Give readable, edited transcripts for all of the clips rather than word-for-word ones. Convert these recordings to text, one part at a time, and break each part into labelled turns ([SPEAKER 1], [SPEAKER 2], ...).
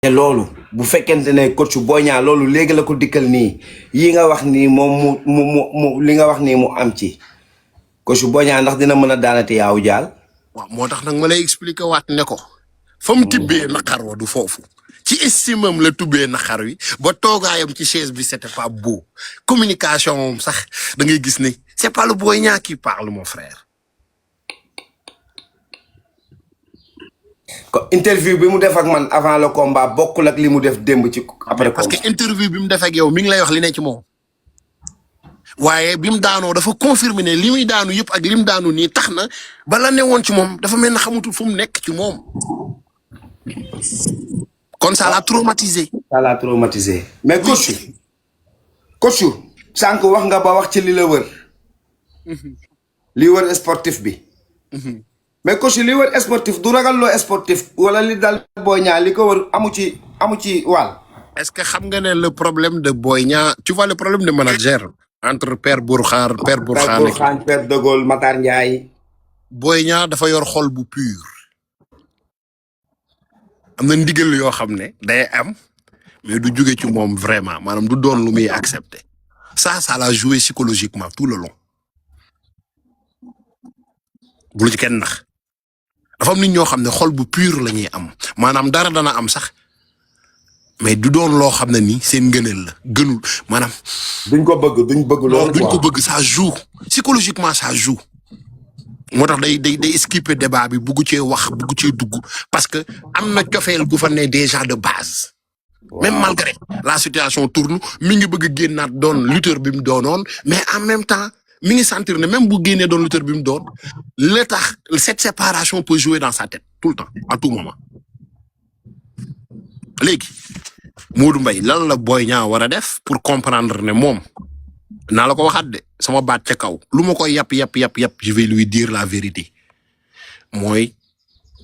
[SPEAKER 1] te loolu bu fekkente ne coach Boy Niang loolu léegi la ko dikkal nii yi nga wax nii moom mu li nga wax nii mu am ci coach Boy Niang ndax dina mën a daanati yaawu jaal.
[SPEAKER 2] waaw moo tax nag ma lay expliquer waat ne ko fa mu tibbee naqar wa du foofu ci estimam la tubbee naqar wi ba toogaayam ci chaise bi c'était pas beau communication moom sax da ngay gis ne c'est pas le Boy Niang qui parle mon frère.
[SPEAKER 1] interview bi mu def ak man avant le combat bokkul ak li mu def démb ci après combat.
[SPEAKER 2] parce que interview bi mu def ak yow mi ngi lay wax li ne ci moom waaye bi mu daanoo dafa confirmer ne li muy daanu yëpp ak li mu daanu nii tax na ba la newoon ci moom dafa mel ne xamutul fu mu nekk ci moom kon ça l'a traumatisé.
[SPEAKER 1] ça l'a traumatisé mais coach sànq wax nga ba wax ci li la wër. li wër sportif bi. mais coach li wër sportif du ragal loo sportif wala li dal Boy Niang li ko wër amu ci wàll.
[SPEAKER 2] est-ce que xam nga ne le problème de Boy Niang tu vois le problème de manager entre Père Bourkhane
[SPEAKER 1] Père De Gaulle Matar Ndiaye.
[SPEAKER 2] Boy Niang dafa yor xol bu pur am na ndigal yoo xam ne day am mais du jóge ci moom vraiment maanaam du doon lu muy accepter ça l'a joué psychologiquement tout le long bu lu ci kenn nax dafa am nit ñoo xam ne xol bu pur la ñuy am maanaam dara dana am sax mais du doon loo xam ne ni seen ngëneel la gënul maanaam.
[SPEAKER 1] duñ ko bëgg loolu
[SPEAKER 2] duñ ko bëgg ça joue psychologiquement ça joue. moo tax day skipper débat bi bugg cee wax bugg cee dugg parce que am na cofeel gu fa ne déjà de base. même malgré la situation tourne mi ngi bëgg génnaat doon lutteur bi mu doonoon mais en même temps mi ngi sentir ne même bu génnee doon lutteur bi mu doon la tax cette séparation peut jouer dans sa tête tout le temps à tout moment. léegi Modou Mbaye lan la Boy Niang war a def pour comprendre ne moom naa la ko waxaat de sama baat ca kaw lu ma koy yàpp je vais lui dire la vérité mooy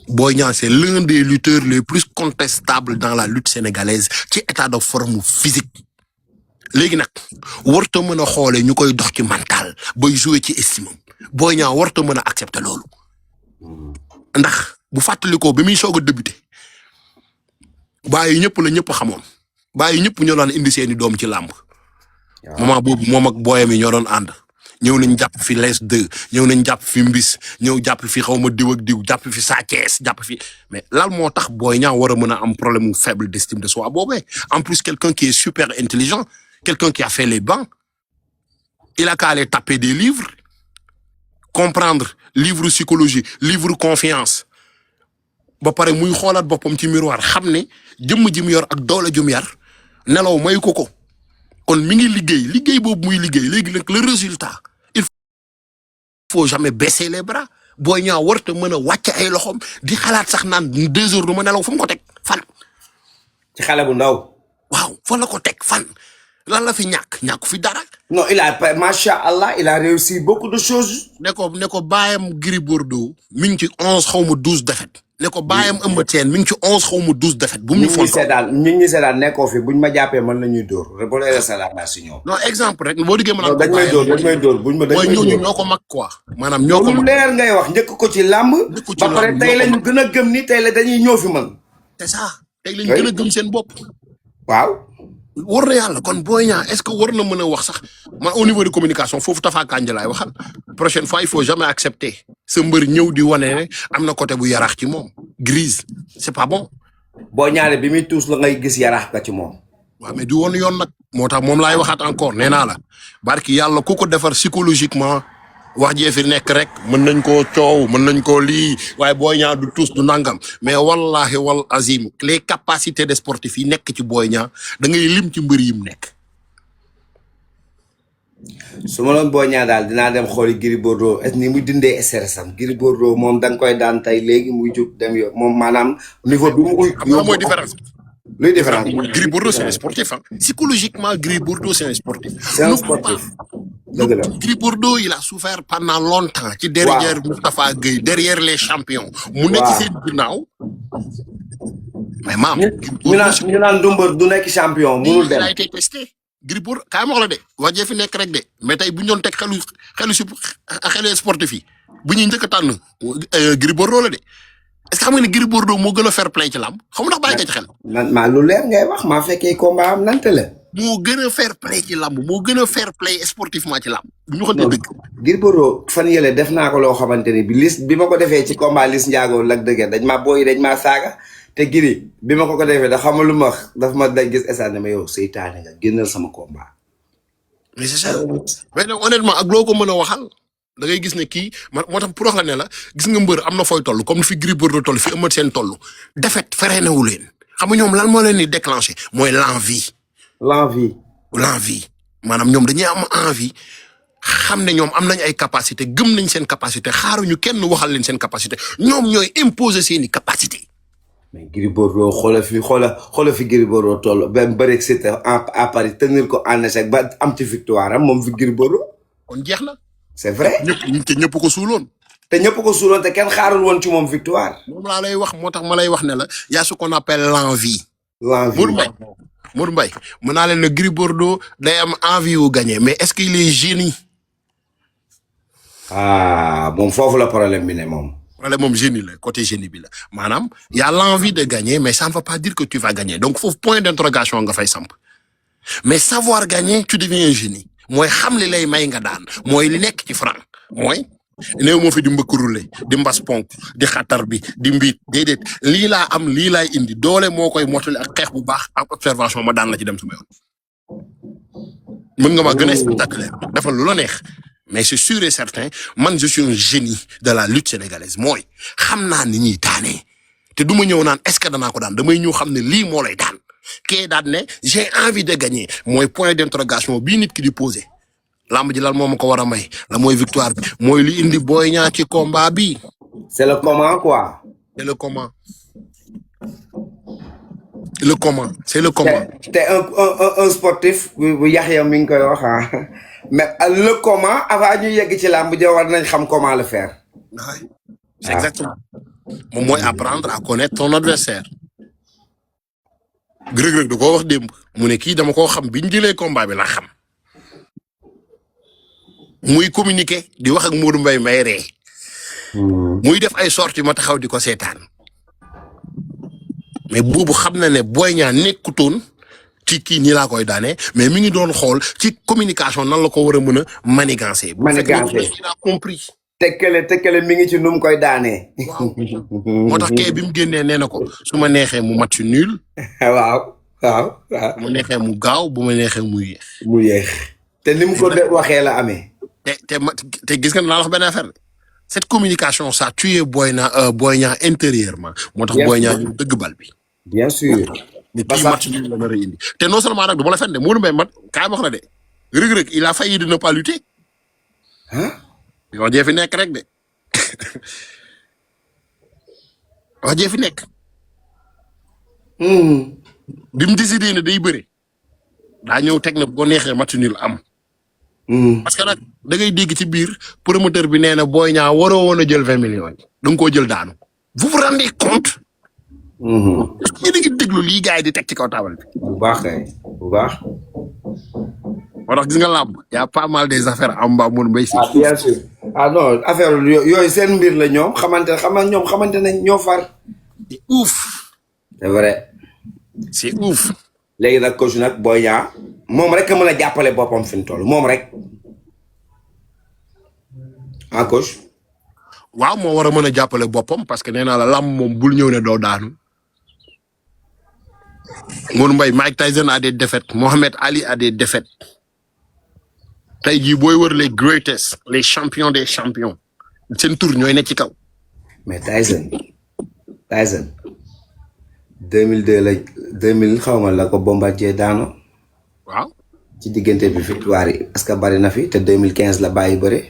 [SPEAKER 2] Boy Niang c'est l'un des lutteurs les plus contestables dans la lutte sénégalaise ci état de forme physique léegi nag warta mën a xoolee ñu koy dox ci mental bay jouer ci estime Boy Niang warta mën a accepter loolu ndax bu fàttalikoo bi muy soog a débuter bàyyi ñëpp la ñëpp xamoon bàyyi ñëpp ñoo daan indi seeni doom ci làmb moment boobu moom ak booyam yi ñoo doon ànd ñëw nañ jàpp fi les 2 ñëw nañ jàpp fi mbis ñëw jàpp fi xaw ma diw ak diw jàpp fi Sa Thiès jàpp fi mais lan moo tax Boy Niang war a mën a am problème mu faible d'estime de soi boobee en plus quelqu'un qui est super intelligent quelqu'un qui a fait les bancs il a qu'à aller taper des livres comprendre livre psychologie livre confiance ba pare muy xoolaat boppam ci miroir xam ne jëmm ji mu yor ak doole ju mu yar nelaw may ko kon mi ngi liggéey boobu muy liggéey léegi nag le résultat il faut jamais baisser les bras Boy Niang warta mën a wàcc ay loxom di xalaat sax naan 2 heures du ma nelaw fu mu ko teg fan.
[SPEAKER 1] ci xale bu ndaw.
[SPEAKER 2] waaw fa la ko teg fan lan la fi ñàkk fi dara.
[SPEAKER 1] non il a macha allah il a réussi beaucoup de choses.
[SPEAKER 2] ne ko baayam Gris Bordeaux mi ngi ci 11 xaw ma 12 défaites. ne ko baayam Eumeu Sène mi ngi ci 11 xaw ma 12 défaites. bu mu ñu fonto
[SPEAKER 1] ñu ngi seetaan nekkoo fi buñ ma jàppee man la ñuy dóor rek boo leen salaama si ñoom.
[SPEAKER 2] non exemple rek boo diggee mën a.
[SPEAKER 1] dañ may dóor buñ ma dañ may dóor
[SPEAKER 2] ñooñu ñoo ko mag quoi. maanaam ñoo ko mag
[SPEAKER 1] leer ngay wax njëkk ko ci làmb. ba pare tey lañu gën a gëm ni tey la dañuy ñëw fi man.
[SPEAKER 2] c'est ça tey lañu gën a gëm seen bopp.
[SPEAKER 1] waaw.
[SPEAKER 2] war na yàlla kon Boy Niang est-ce que war na mën a wax sax man au niveau de communication foofu Tafa Kandji laay waxal prochaine fois il faut jamais accepter sa mbër ñëw di wane ne am na côté bu yaraax ci moom grise c'est pas bon.
[SPEAKER 1] Boy Niang bi muy tuus la ngay gis yaraax ka ci moom.
[SPEAKER 2] waaw mais du woon yoon nag moo tax moom laay waxaat encore nee naa la barki yàlla ku ko defar psychologiquement wax jee fi nekk rek mën nañ koo coow mën nañ koo lii waaye Boy Niang du tuus du nangam mais wallahi wal azim les capacités des sportifs yi nekk ci Boy Niang da ngay lim ci mbër yi mu nekk.
[SPEAKER 1] su ma doon Boy Niang daal dinaa dem xooli Gris Bordeaux ni muy dindee stress am Gris Bordeaux moom da nga koy daan tey léegi muy jóg dem yo moom maanaam niveau bi mu.
[SPEAKER 2] xam mooy différence.
[SPEAKER 1] luy différence
[SPEAKER 2] Gris Bordeaux c'est un sportif hein psychologiquement Gris Bordeaux c'est un sportif.
[SPEAKER 1] c'est un sportif. dëgg la
[SPEAKER 2] Gris Bordeaux il a souffert pendant longtemps. ci derrière Moustapha Gueye derrière les champions. mu nekk seen ginnaaw. mais maam.
[SPEAKER 1] ñu naan Dumbar du nekk champion. munul dem
[SPEAKER 2] il a été testé. Gris Bordeaux kaay ma wax la de wax jee fi nekk rek de mais tey bu ñu doon teg xelu sportif yi bu ñuy njëkk a tànn Gris Bordeaux la de est-ce que xam nga ni Gris Bordeaux moo gën a fair play ci làmb xam nga ndax bàyyi nga ci xel.
[SPEAKER 1] man maa lu leer ngay wax maa fekkee combat am nante la.
[SPEAKER 2] moo gën a fair play ci làmb moo gën a fair play sportivement ci làmb. bu ñu xamante dëgg.
[SPEAKER 1] Gris Bordeaux fan yële def naa ko loo xamante ni bi ma ko defee ci combat Liss Ndiago Lac de Guiers dañ maa saaga te Gris bi ma ko defee da xamal lu ma wax daf ma day gis instant ne ma yow seytaane nga génnal sama combat.
[SPEAKER 2] mais c'est ça mais nag honnêtement ak loo ko mën a waxal da ngay gis ne kii moo tax pour wax la ne la gis nga mbër am na fooy toll comme fi Gris Bordeaux toll fi Eumeu Sène toll défaite freiné wu leen xam nga ñoom lan moo leen di déclenché mooy l'envie maanaam ñoom dañuy am envie xam ne ñoom am nañ ay capacité gëm nañ seen capacité xaaruñu kenn waxal leen seen capacité ñoom ñooy imposer seeni capacité.
[SPEAKER 1] mais Gris Bordeaux xoolal fi Gris Bordeaux toll ba bëri c'était à Paris tenir ko en échec ba am ci victoire am moom fi Gris Bordeaux.
[SPEAKER 2] kon jeex na.
[SPEAKER 1] c'est vrai.
[SPEAKER 2] ñëpp ko suuloon.
[SPEAKER 1] te kenn xaarul woon ci moom victoire.
[SPEAKER 2] moom laa lay wax moo tax ma lay wax ne la y a ce qu'on appelle l'envie. Modou Mbaye mën naa leen ne Gris Bordeaux day am envie wu gagner mais est-ce qu'il est génie.
[SPEAKER 1] moom foofu la problème bi ne moom.
[SPEAKER 2] problème moom génie la côté génie bi la maanaam y a l'envie de gagner mais ça ne veut pas dire que tu vas gagner donc foofu point d'interrogation nga fay samp mais savoir gagner tu deviens un génie mooy xam li lay may nga daan mooy li nekk ci franc mooy néew moo fi di mbëkkurule di mbas ponk di xatar bi di mbiit déedéet lii laa am lii laay indi doole moo koy mottali ak xeex bu baax ak observation ma daan la ci dem sama yoon mën nga ma gën a spectaculaire defal lu la neex mais c'est sûr et certain man je suis un génie de la lutte sénégalaise mooy xam naa ni ñuy daanee te du ma ñëw naan est-ce que danaa ko daan damay ñëw xam ne lii moo lay daan kee daan ne j'ai envie de gagner mooy point d'interrogation bii nit ki di poser lamb ji lan moo ma ko war a may la mooy victoire bi mooy li indi Boy Niang ci combat bi.
[SPEAKER 1] c'est le comment quoi.
[SPEAKER 2] c'est le comment. c'est le comment.
[SPEAKER 1] te un sportif bu Yaxya mi ngi koy wax mais le comment avant ñu yegg ci lamb ji war nañ xam comment le faire.
[SPEAKER 2] c'est exactement. moom mooy apprendre à connaître ton adversaire. Reug Reug da koo wax démb mu ne kii dama koo xam bi ñu jëlee combat bi laa xam. muy communiquer di wax ak Modou Mbaye may ree muy def ay sorties ma taxaw di ko seetaan mais boobu xam na ne Boy Niang nekkutoon ci kii nii laa koy daane mais mi ngi doon xool ci communication nan la ko war a mën a manigancer. il a compris.
[SPEAKER 1] tekkale mi ngi ci nu mu koy daanee.
[SPEAKER 2] waaw moo tax kay bi mu génnee nee na ko su ma neexee mu match nul.
[SPEAKER 1] waaw.
[SPEAKER 2] bu ma neexee mu gaaw bu ma neexee mu
[SPEAKER 1] yéex. te ni mu ko waxee la amee.
[SPEAKER 2] te gis nga naa la wax benn affaire cette communication ça tué Boy Niang intérieurement moo tax Boy Niang ñu dëgg bal bi.
[SPEAKER 1] bien sûr.
[SPEAKER 2] parce que match bi la nar a indi te non seulement nag du ma la fen de Modou Mbaye kaay wax na de Reug Reug il a failli de ne pas lutter. wax jee fi nekk rek de wax jee fi nekk. bi mu décidé ne day bëre daa ñëw teg na boo neexee match nul am. parce que nag da ngay dégg ci biir promoteur bi nee na Boy Niang waroo woon a jël 20 millions yi da nga koo jël daanu. vous vous rendez compte. est-ce que yéen a ngi déglu lii gars yi di teg ci kaw taabal bi.
[SPEAKER 1] bu baax kay bu baax.
[SPEAKER 2] moo tax gis nga làmb y a pas mal des affaires am mbaa mun mbay si.
[SPEAKER 1] bien sûr non affaire yooyu seen mbir la ñoom xamante nañ ñoo far.
[SPEAKER 2] c'est ouf.
[SPEAKER 1] c'est vrai.
[SPEAKER 2] c'est ouf.
[SPEAKER 1] léegi nag coach nag Boy Niang moom rek a mën a jàppale boppam fi mu toll moom rek. coach.
[SPEAKER 2] waaw moo war a mën a jàppale boppam parce que nee naa la làmb moom bul ñëw ne doo daanu. Modou Mbaye Mike Tyson a des défaites Mohamed Ali a des défaites tey jii booy wër les greatest les champions des champions seen tour ñooy nekk ci kaw.
[SPEAKER 1] mais Tyson 2002 la 2000 xaw ma la ko Bombardier daano.
[SPEAKER 2] waaw.
[SPEAKER 1] ci diggante bi victoire yi est-ce que bari na fi te 2015 la bàyyi bëre.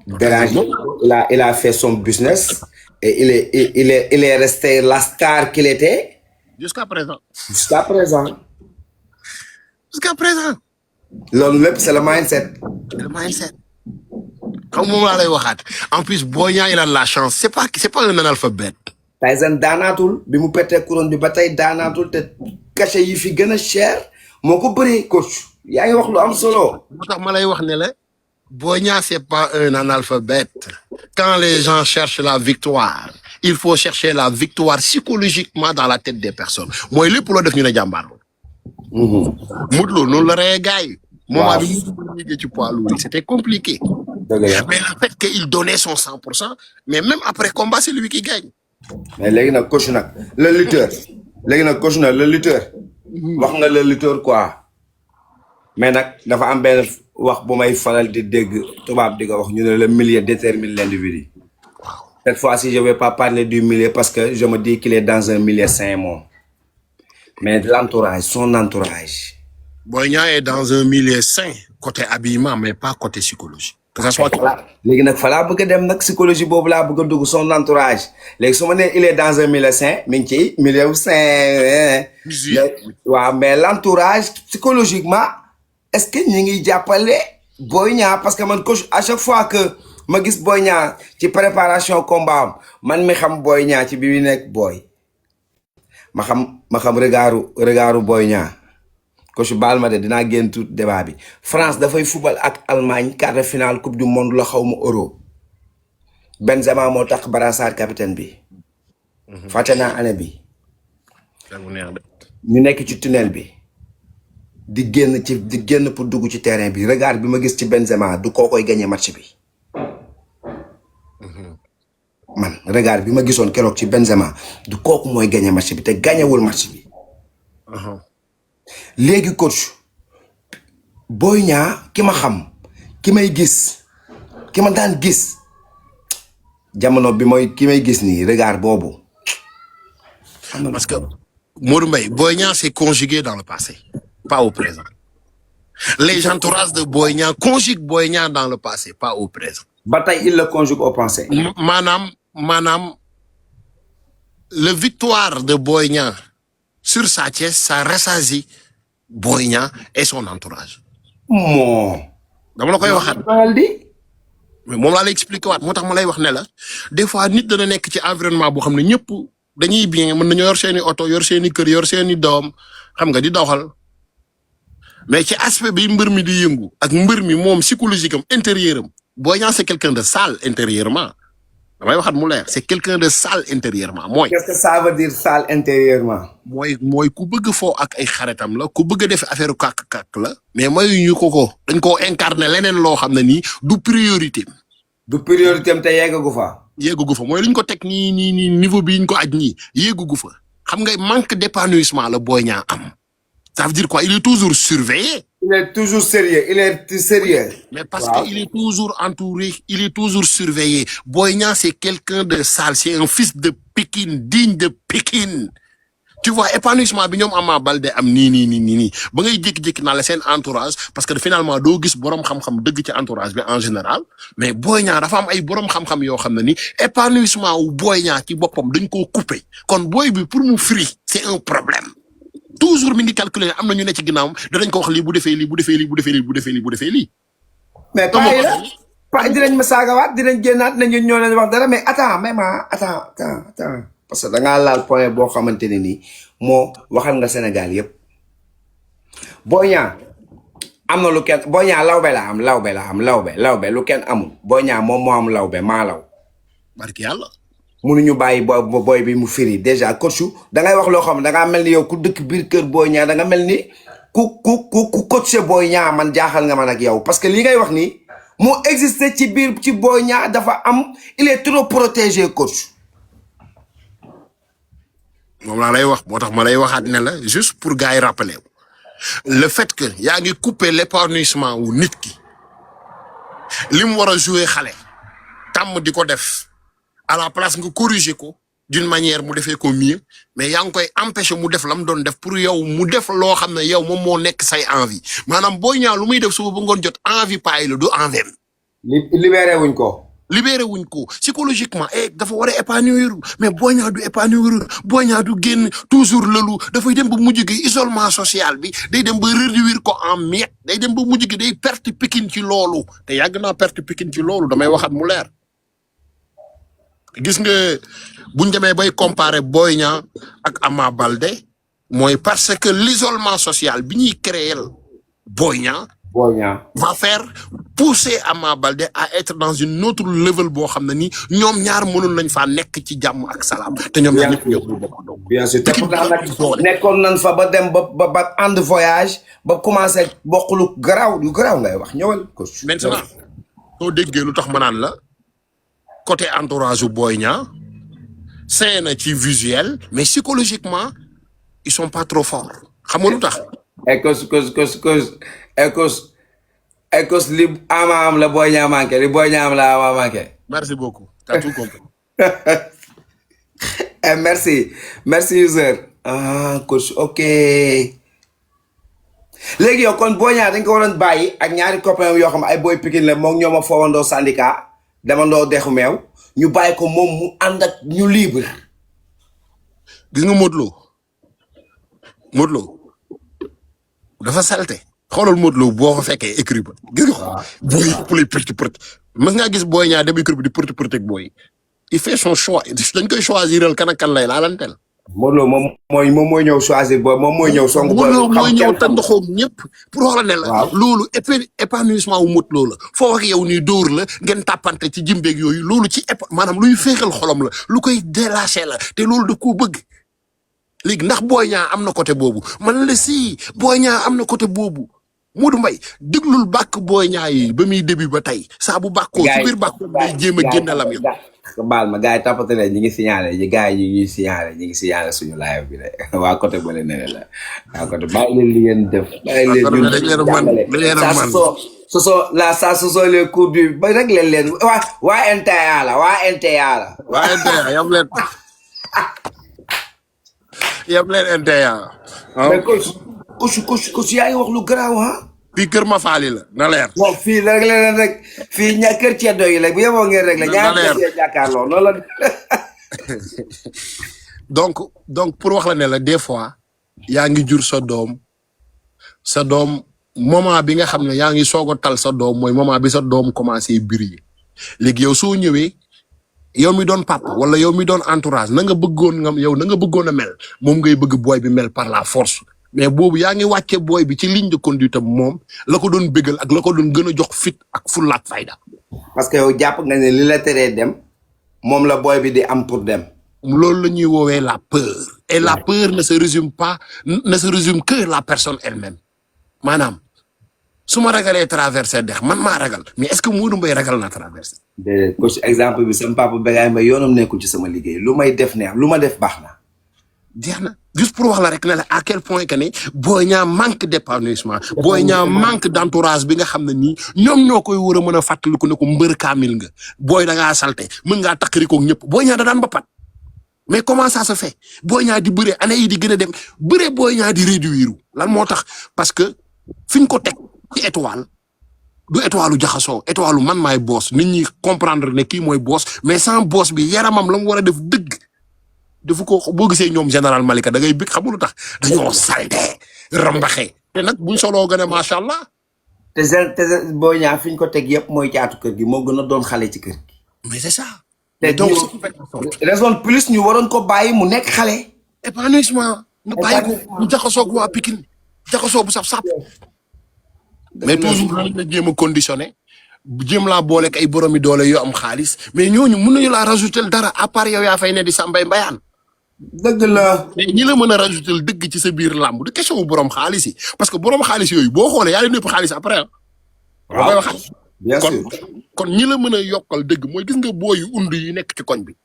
[SPEAKER 1] Béranger il a fait son business et il est resté la star qu'il était.
[SPEAKER 2] jusqu'à présent.
[SPEAKER 1] loolu lépp c'est le mindset.
[SPEAKER 2] comme moom laa lay waxaat en plus Boy Niang il a la chance c'est pas un analphabète.
[SPEAKER 1] Tyson daanaatul bi mu pété couronne bi ba tey daanaatul te cachet yi fi gën a cher moo ko bëree coach yaa ngi wax lu am solo.
[SPEAKER 2] moo tax ma lay wax ne la Boy Niang, c'est pas un analphabète. Quand les gens cherchent la victoire, il faut chercher la victoire psychologiquement dans la tête des personnes. Moi, il est pour le devenir jambar. Moudlo, nous le régaille. Moi, c'était compliqué. Mais le fait qu'il donnait son 100%, mais même après combat, c'est lui qui gagne.
[SPEAKER 1] mais léegi nag coach nag le lutteur léegi nag coach nag le lutteur wax nga le lutteur quoi mais nag dafa am benn wax bu may faral di dégg tubaab di ko wax ñu ne le milieu détermine l'individu. Cette fois-ci je vais pas parler du milieu parce que je me dis qu'il est dans un milieu sain moom mais l'entourage son entourage.
[SPEAKER 2] Boy Niang est dans un milieu sain, côté habillement, mais pas côté psychologie. Que ça soit
[SPEAKER 1] voilà léegi nag fa laa bëgg a dem nag psychologie boobu laa bëgg a dugg son entourage léegi su ma nee il est dans un milieu sain mi ngi ci milieu sain. waaw mais l'entourage psychologiquement est-ce que ñi ngi jàppale Boy Niang parce que man coach à chaque fois que ma gis Boy Niang ci préparation combat am man mi xam Boy Niang ci bi mu nekk boy ma xam regardu Boy Niang. Coach baal ma de dinaa génn tout débat bi France dafay football ak Allemagne quart de finale coupe du monde la xaw ma euro Benzema moo tax brassard capitaine bi. fàtte naa année bi. ñu nekk ci tunnel bi. di génn pour dugg ci terrain bi regard bi ma gis ci Benzema du koo koy gagné match bi. man regard bi ma gisoon keroog ci Benzema du kooku mooy gagné match bi te gagnéwul match bi. léegi coach Boy Niang ki ma xam ki may gis ki ma daan gis jamono bi mooy ki may gis nii regard boobu.
[SPEAKER 2] Parce que Modou Mbaye, Boy Niang s'est conjugué dans le passé, pas au présent. Les entourages de Boy Niang conjuguent Boy Niang dans le passé, pas au présent.
[SPEAKER 1] ba tey il le conjugue au passé.
[SPEAKER 2] Maanaam le victoire de Boy Niang sur Sa Thiès, ça rassasie Boy Niang et son entourage. dama la koy waxaat. mais moom laa lay expliqué waat moo tax ma lay wax ne la des fois nit dana nekk ci environnement boo xam ne ñëpp dañuy bien mën nañoo yor seeni oto yor seeni kër yor seeni doom xam nga di doxal mais ci aspect bi mbër mi di yëngu ak mbër mi moom psychologique am intérieur am Boy Niang c'est quelqu'un de sale intérieurement damay waxaat mu leer c'est quelqu'un de sale intérieurement mooy.
[SPEAKER 1] qu'est-ce que ça veut dire sale intérieurement.
[SPEAKER 2] mooy ku bëgg foo ak ay xaritam la ku bëgg a def affaire kàkk la mais mayuñu ko dañ koo incarner leneen loo xam ne nii du priorité.
[SPEAKER 1] du priorité am te yeggagu fa.
[SPEAKER 2] mooy li ñu ko teg nii niveau bi ñu ko aj nii yeggagu fa xam nga manque d'épanouissement la Boy Niang am ça veut dire quoi il est toujours surveillé.
[SPEAKER 1] il est toujours sérieux.
[SPEAKER 2] mais parce que il est toujours entouré il est toujours surveillé Boy Niang c'est quelqu'un de sale c'est un fils de Pikine digne de Pikine tu vois épanouissement bi ñoom Ama Baldé am nii ba ngay jékki-jékki naa la seen entourage parce que finalement doo gis borom xam-xam dëgg ci entourage bi en général mais Boy Niang dafa am ay borom xam-xam yoo xam ne ni épanouissement wu Boy Niang ci boppam dañ koo coupé kon boy bi pour mu free c'est un problème toujours mi ngi calculer am na ñu ne ci ginnaawam danañ ko wax lii bu defee lii.
[SPEAKER 1] mais pas dinañ ma saagawaat dinañ génnaat nañu ñoo leen wax dara mais attends parce que da ngaa laal point boo xamante ne nii moo waxal nga Sénégal yëpp Boy Niang am na lu kenn Boy Niang lawbe la am lawbe lu kenn amul Boy Niang moom moo am lawbe maa law.
[SPEAKER 2] barki yàlla.
[SPEAKER 1] mënuñu bàyyi boy bi mu firi déjà coach da ngay wax loo xam da ngaa mel ni yow ku dëkk biir kër Boy Niang da nga mel ni ku coaché Boy Niang man jaaxal nga man ak yow parce que li ngay wax nii moo existé ci biir ci Boy Niang dafa am il est trop protégé coach.
[SPEAKER 2] moom laa lay wax moo tax ma lay waxaat ne la juste pour gars yi rappeler le fait que yaa ngi couper l'épanouissement wu nit ki li mu war a jouer xale tàmm di ko def à la place nga corriger ko d'une manière mu defee ko mieux mais yaa ngi koy empêcher mu def la mu doon def pour yow mu def loo xam ne yow moom moo nekk say envie maanaam Boy Niang lu muy def suba ba ngoon jot envie payi la du envie.
[SPEAKER 1] libéré wuñ ko psychologiquement dafa war a épanouir mais Boy Niang du épanouir Boy Niang du génn toujours lëlu dafay dem ba mujj gi isolement social bi day dem ba réduire ko en miettes day dem ba mujj gi day perte Pikine ci loolu te yàgg naa perte Pikine ci loolu damay waxat mu leer gis nga buñ demee bay comparer Boy Niang ak Ama Baldé mooy parce que l'isolement social bi ñuy créer Boy Niang Boy Niang
[SPEAKER 2] va faire pousser Ama Baldé à être dans une autre level boo xam ne nii ñoom ñaar mënul nañ faa nekk ci jàmm ak salaam te ñoom ñaar ñëpp ñoo bokk donc.
[SPEAKER 1] bien sûr te pourtant nag nekkoon nañ fa ba dem ba ànd voyage ba commencé bokk lu garaaw ngay wax ñëwal coach.
[SPEAKER 2] maintenant soo déggee lu tax ma naan la côté entourage Boy Niang c'est na ci visuel mais psychologiquement ils sont pas trop forts xam nga lu tax.
[SPEAKER 1] Ekos li Ama am la Boy Niang manqué li Boy Niang am la Ama manqué.
[SPEAKER 2] Merci beaucoup t'as tout compris.
[SPEAKER 1] merci user. Coach ok. léegi yow kon Boy Niang dañ ko waroon bàyyi ak ñaari copains yoo xam ay boy Pikine la moom ñoo ma foowandoo syndicat demandoo dexu meew ñu bàyyi ko moom mu ànd ak ñu libre.
[SPEAKER 2] gis nga Modou Lo dafa salte xoolal Modou Lo boo ko fekkee écrit ba gis nga ko booy play përti mas ngaa gis Boy Niang dem écrit bi di përti ak booy il fait son choix dañ koy choisiral kan ak kan lay laalanteel.
[SPEAKER 1] Modou Lo moom mooy ñëw choisir booy moom mooy ñëw song booy
[SPEAKER 2] mooy ñëw tëndoxoog ñëpp pour wax la ne la loolu épanouissement wu Modou Lo la foo wax yow nii dóor la ngeen tàppante ci jimbeeg yooyu loolu ci maanaam luy féexal xolam la lu koy délaché la te loolu da koo bëgg. léegi ndax Boy Niang am na côté boobu man la si Boy Niang am na côté boobu Modou Mbaye déglul bàkk Boy Niang yi ba muy début ba tey saa bu bàkkoo ci biir bàkku day jéem a génne lam yow.
[SPEAKER 1] baal ma gars yi tapate ne ñi ngi signalé suñu live bi de waa côté bële ne la waa côté bàyyi leen li ngeen def bàyyi leen ça ce sont les cours du ba rek leen waa NTA la
[SPEAKER 2] yam leen NTA.
[SPEAKER 1] mais coach yaa ngi wax lu garaaw
[SPEAKER 2] fii kër ma faali la na leer.
[SPEAKER 1] bon fii la rek fii kër ceddo yi la bu yeboo ngeen rek la ñaar kër jàkkaarloo noonu la.
[SPEAKER 2] donc pour wax la ne la des fois yaa ngi jur sa doom moment bi nga xam ne yaa ngi soog a tal sa doom mooy moment bi sa doom commencé briller léegi yow soo ñëwee. yow mi doon papa wala yow mi doon entourage na nga bëggoon a mel moom ngay bëgg booy bi mel par la force mais boobu yaa ngi wàcce booy bi ci ligne de conduite am moom la ko doon bëggal ak la ko doon gën a jox fit ak fulla ak fayda.
[SPEAKER 1] parce que yow jàpp nga ne li la teree dem moom la booy bi di am pour dem.
[SPEAKER 2] loolu la ñuy woowee la peur et la peur ne se résume que la personne elle-même maanaam su ma ragalee traversé dex man maa ragal mais est-ce que Modou Mbaye ragal na traversé.
[SPEAKER 1] déedéet coach exemple bi sama papa Bégaay Mbaye yoonam nekkul ci sama liggéey lu may def neex lu ma def baax na.
[SPEAKER 2] jeex na juste pour wax la rek ne la à quel point que ne Boy Niang manque d'épanouissement Boy Niang manque d'entourage bi nga xam ne nii ñoom ñoo koy war a mën a fàttaliku ne ko mbër kaamil nga booy da ngaa salte mën ngaa takkari-koog ñëpp Boy Niang da daan ba pat mais comment ça se fait Boy Niang di bëre année yi di gën a dem bëre Boy Niang di réduire lan moo tax parce que fi ñu ko teg ci étoile du étoile jaxasoo étoile man maay boss nit ñi comprendre ne kii mooy boss mais sans boss bi yaramam la mu war a def dëgg defu ko boo gisee ñoom général Malika da ngay bëgg xamul lu tax dañoo salte rambaxe te nag buñ soloo gën a macha allah.
[SPEAKER 1] te Boy Niang fi ñu ko teg yëpp mooy caatu kër gi moo gën a doon xale ci kër gi.
[SPEAKER 2] mais c'est ça.
[SPEAKER 1] te donc raison plus ñu waroon ko bàyyi mu nekk xale.
[SPEAKER 2] épanouissement ñu bàyyi ko mu jaxasoog waa Pikine jaxasoo bu saf-saf. mais toujours lañ la jéem a conditionné jéem laa booleeg ay boromi doole yoo am xaalis mais ñooñu mën nañu laa rajouter dara à part yow yaa fay ne di sa mbayaan.
[SPEAKER 1] dëgg la.
[SPEAKER 2] mais ñi la mën a rajouter dëgg ci sa biir làmb du question borom xaalis yi parce que borom xaalis yooyu boo xoolee yaa leen ëpp xaalis après
[SPEAKER 1] waaw bien sûr
[SPEAKER 2] kon ñi la mën a yokkal dëgg mooy gis nga booy yu und yi nekk ci koñ bi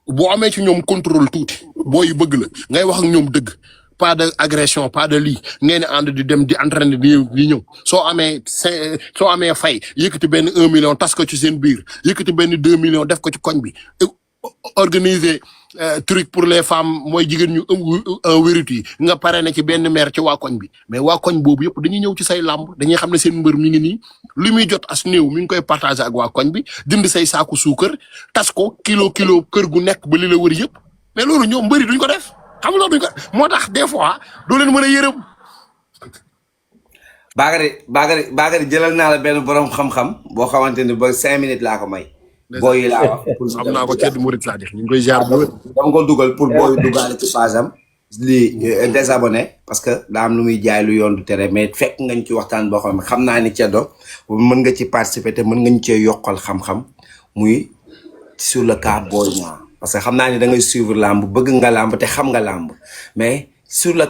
[SPEAKER 2] boo amee ci ñoom contrôle tuuti booy yu bëgg la ngay wax ak ñoom dëgg. pas de agression pas de lii ngeen di ànd di dem di entraîner di ñëw soo amee fay yëkkati benn 1 million tas ko ci seen biir yëkkati benn 2 millions def ko ci koñ bi organiser truc pour les femmes mooy jigéen ñu wérit yi nga pare na ci benn maire ci waa koñ bi mais waa koñ boobu yëpp dañuy ñëw ci say làmb dañuy xam ne seen mbër mi ngi nii li muy jot as néew mi ngi koy partager ak waa koñ bi dindi say saaku suukar tas ko kilo kër gu nekk ba li la wër yëpp mais loolu ñoom mbëri duñ ko def. xam nga duñ ko moo tax des fois doo leen mën a yërëm.
[SPEAKER 1] Bakary jëlal naa la benn borom xam-xam boo xamante ni ba 5 minutes laa ko may. booy yi laa wax.
[SPEAKER 2] xam naa ko Thierno Mouride Sadikh ñu ngi koy jaar bu wér.
[SPEAKER 1] dama ko dugal pour booy duggaale ci phase am désabonné parce que daa am lu muy jaay lu yoon du tere mais fekk ngañ ci waxtaan boo xam naa ni Ceddo mën nga ci participer te mën ngañ cee yokkal xam-xam muy sur le cas Boy Niang parce que xam naa ni da ngay suivre làmb bëgg nga làmb te xam nga làmb mais sur le